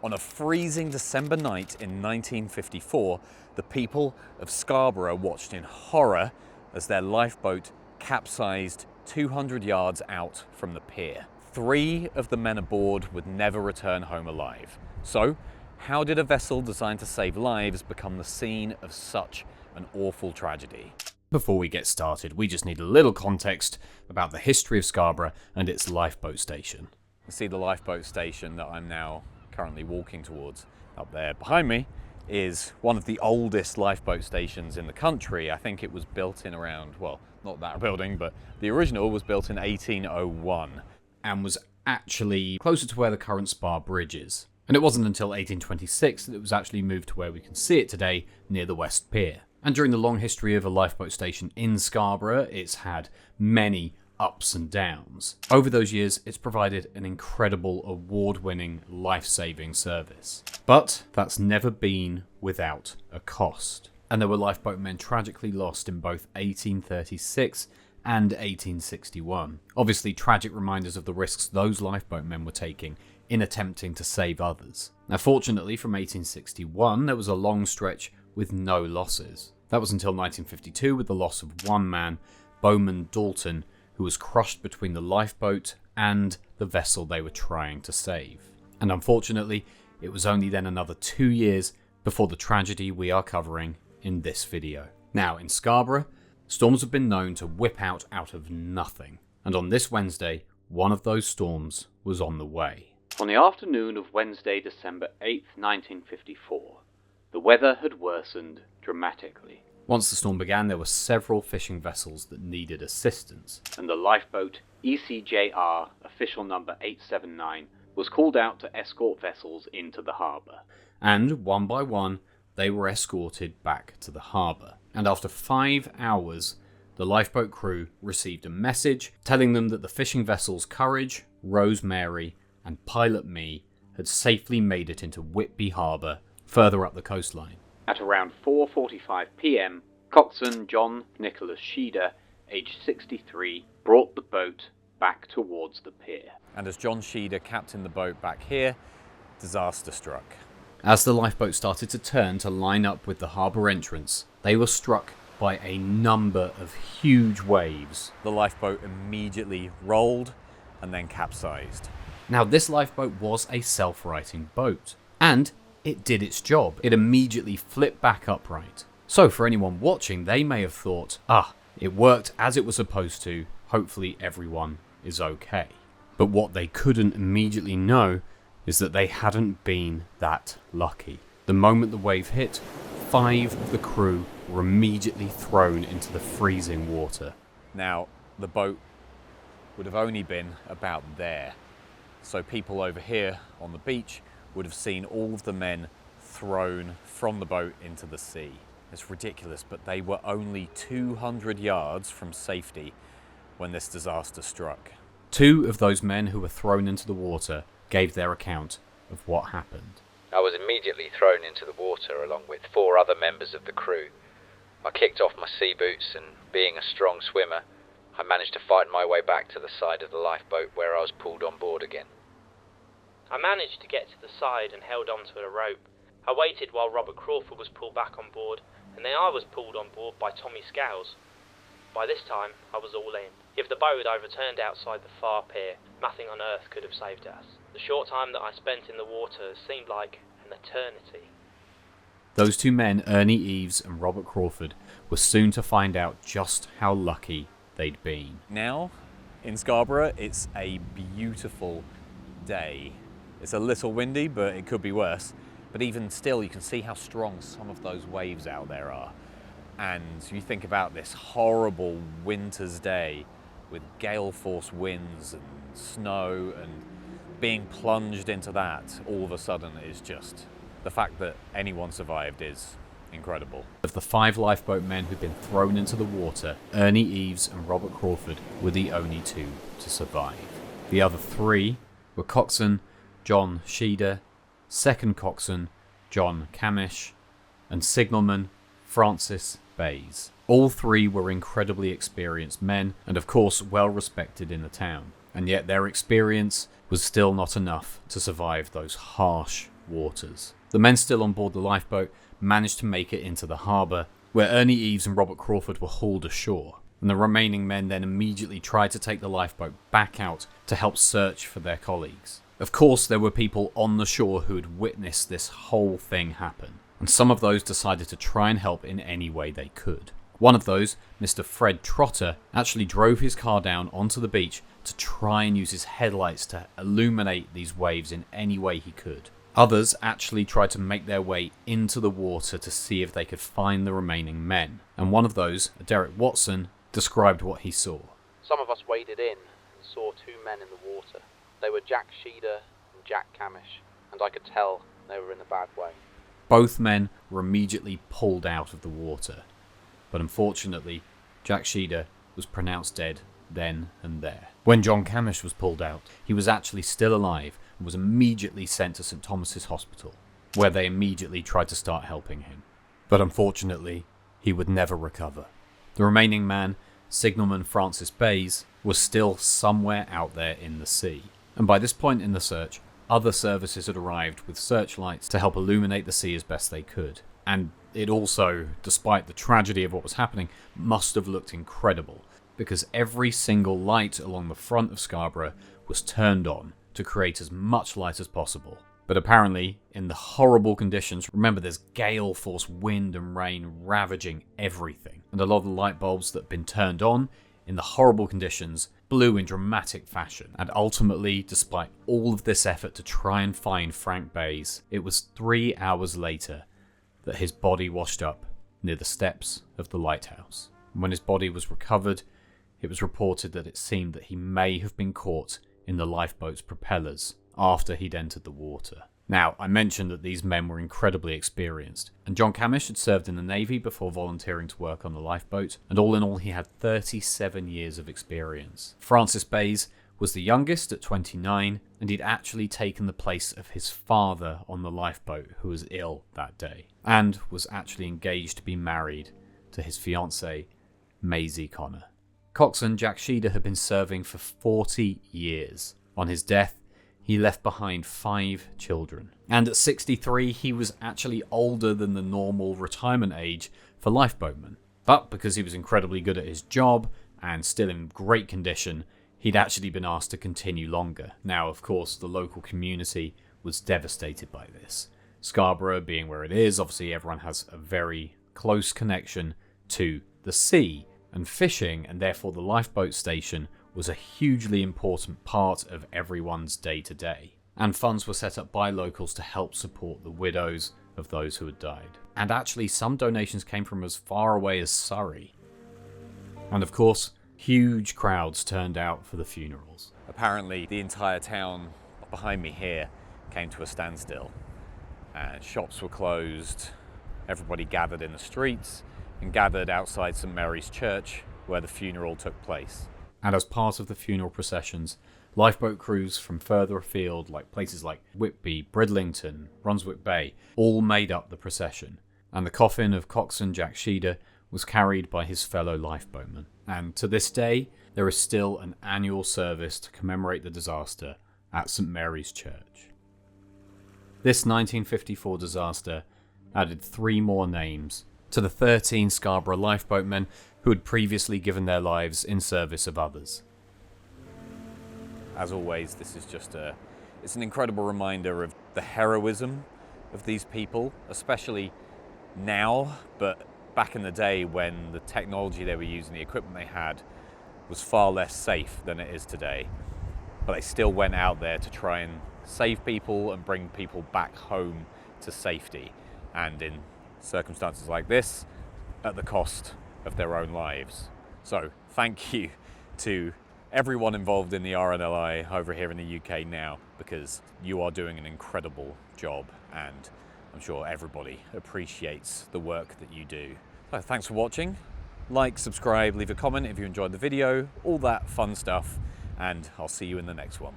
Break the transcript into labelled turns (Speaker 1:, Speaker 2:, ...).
Speaker 1: On a freezing December night in 1954, the people of Scarborough watched in horror as their lifeboat capsized 200 yards out from the pier. 3 of the men aboard would never return home alive. So, how did a vessel designed to save lives become the scene of such an awful tragedy? Before we get started, we just need a little context about the history of Scarborough and its lifeboat station. You see the lifeboat station that I'm now currently walking towards up there behind me is one of the oldest lifeboat stations in the country. I think it was built in around, well, not that building, but the original was built in 1801 and was actually closer to where the current Spar Bridge is. And it wasn't until 1826 that it was actually moved to where we can see it today, near the West Pier. And during the long history of a lifeboat station in Scarborough, it's had many ups and downs. Over those years, it's provided an incredible award-winning life-saving service. But that's never been without a cost. And there were lifeboat men tragically lost in both 1836 and 1861. Obviously, tragic reminders of the risks those lifeboat men were taking in attempting to save others. Now, fortunately, from 1861, there was a long stretch with no losses. That was until 1952 with the loss of one man, Bowman Dalton, who was crushed between the lifeboat and the vessel they were trying to save. And unfortunately, it was only then another 2 years before the tragedy we are covering in this video. Now, in Scarborough, storms have been known to whip out of nothing. And on this Wednesday, one of those storms was on the way. On the afternoon of Wednesday, December 8th, 1954, the weather had worsened dramatically. Once the storm began, there were several fishing vessels that needed assistance, and the lifeboat E.C.J.R, official number 879, was called out to escort vessels into the harbour. And one by one, they were escorted back to the harbour. And after 5 hours, the lifeboat crew received a message telling them that the fishing vessels Courage, Rosemary, and Pilot Me had safely made it into Whitby Harbour, further up the coastline. At around 4:45 p.m, coxswain John Nicholas Sheader, aged 63, brought the boat back towards the pier. And as John Sheader captained the boat back here, disaster struck. As the lifeboat started to turn to line up with the harbour entrance, they were struck by a number of huge waves. The lifeboat immediately rolled and then capsized. Now, this lifeboat was a self-righting boat, and it did its job. It immediately flipped back upright. So for anyone watching, they may have thought, it worked as it was supposed to, hopefully everyone is okay. But what they couldn't immediately know is that they hadn't been that lucky. The moment the wave hit, 5 of the crew were immediately thrown into the freezing water. Now, the boat would have only been about there. So people over here on the beach would have seen all of the men thrown from the boat into the sea. It's ridiculous, but they were only 200 yards from safety when this disaster struck. 2 of those men who were thrown into the water gave their account of what happened.
Speaker 2: I was immediately thrown into the water along with 4 other members of the crew. I kicked off my sea boots and, being a strong swimmer, I managed to fight my way back to the side of the lifeboat where I was pulled on board again.
Speaker 3: I managed to get to the side and held onto a rope. I waited while Robert Crawford was pulled back on board, and then I was pulled on board by Tommy Scales. By this time, I was all in. If the boat had overturned outside the far pier, nothing on earth could have saved us. The short time that I spent in the water seemed like an eternity.
Speaker 1: Those 2 men, Ernie Eves and Robert Crawford, were soon to find out just how lucky they'd been. Now, in Scarborough, it's a beautiful day. It's a little windy, but it could be worse. But even still, you can see how strong some of those waves out there are. And you think about this horrible winter's day with gale force winds and snow, and being plunged into that all of a sudden is just, the fact that anyone survived is incredible. Of the 5 lifeboat men who'd been thrown into the water, Ernie Eves and Robert Crawford were the only 2 to survive. The other 3 were coxswain John Sheader, second coxswain John Cammish, and signalman Francis Bayes. All 3 were incredibly experienced men and of course well respected in the town, and yet their experience was still not enough to survive those harsh waters. The men still on board the lifeboat managed to make it into the harbour, where Ernie Eves and Robert Crawford were hauled ashore, and the remaining men then immediately tried to take the lifeboat back out to help search for their colleagues. Of course, there were people on the shore who had witnessed this whole thing happen, and some of those decided to try and help in any way they could. One of those, Mr. Fred Trotter, actually drove his car down onto the beach to try and use his headlights to illuminate these waves in any way he could. Others actually tried to make their way into the water to see if they could find the remaining men, and one of those, Derek Watson, described what he saw.
Speaker 4: Some of us waded in and saw two men in the water. They were Jack Sheader and Jack Cammish, and I could tell they were in a bad way.
Speaker 1: Both men were immediately pulled out of the water, but unfortunately, Jack Sheader was pronounced dead then and there. When John Cammish was pulled out, he was actually still alive and was immediately sent to St Thomas's Hospital, where they immediately tried to start helping him. But unfortunately, he would never recover. The remaining man, signalman Francis Bayes, was still somewhere out there in the sea, and by this point in the search, other services had arrived with searchlights to help illuminate the sea as best they could. And it also, despite the tragedy of what was happening, must have looked incredible, because every single light along the front of Scarborough was turned on to create as much light as possible. But apparently, in the horrible conditions, remember there's gale force wind and rain ravaging everything, and a lot of the light bulbs that had been turned on in the horrible conditions blew in dramatic fashion. And ultimately, despite all of this effort to try and find Frank Bayes, it was 3 hours later that his body washed up near the steps of the lighthouse. And when his body was recovered, it was reported that it seemed that he may have been caught in the lifeboat's propellers after he'd entered the water. Now, I mentioned that these men were incredibly experienced, and John Cammish had served in the Navy before volunteering to work on the lifeboat, and all in all he had 37 years of experience. Francis Bayes was the youngest at 29, and he'd actually taken the place of his father on the lifeboat, who was ill that day, and was actually engaged to be married to his fiancée, Maisie Connor. Coxswain Jack Sheader had been serving for 40 years. On his death, he left behind 5 children. And at 63, he was actually older than the normal retirement age for lifeboatmen. But because he was incredibly good at his job and still in great condition, he'd actually been asked to continue longer. Now, of course, the local community was devastated by this. Scarborough being where it is, obviously everyone has a very close connection to the sea and fishing, and therefore the lifeboat station was a hugely important part of everyone's day-to-day. And funds were set up by locals to help support the widows of those who had died. And actually some donations came from as far away as Surrey. And of course, huge crowds turned out for the funerals.
Speaker 5: Apparently the entire town behind me here came to a standstill. And shops were closed, everybody gathered in the streets and gathered outside St Mary's Church where the funeral took place.
Speaker 1: And as part of the funeral processions, lifeboat crews from further afield, like places like Whitby, Bridlington, Brunswick Bay, all made up the procession. And the coffin of Coxswain Jack Sheader was carried by his fellow lifeboatmen. And to this day, there is still an annual service to commemorate the disaster at St Mary's Church. This 1954 disaster added 3 more names to the 13 Scarborough lifeboatmen who had previously given their lives in service of others.
Speaker 5: As always, this is it's an incredible reminder of the heroism of these people, especially now, but back in the day when the technology they were using, the equipment they had, was far less safe than it is today. But they still went out there to try and save people and bring people back home to safety, and in circumstances like this, at the cost of their own lives. So thank you to everyone involved in the RNLI over here in the UK now, because you are doing an incredible job and I'm sure everybody appreciates the work that you do. So thanks for watching. Like, subscribe, leave a comment if you enjoyed the video, all that fun stuff, and I'll see you in the next one.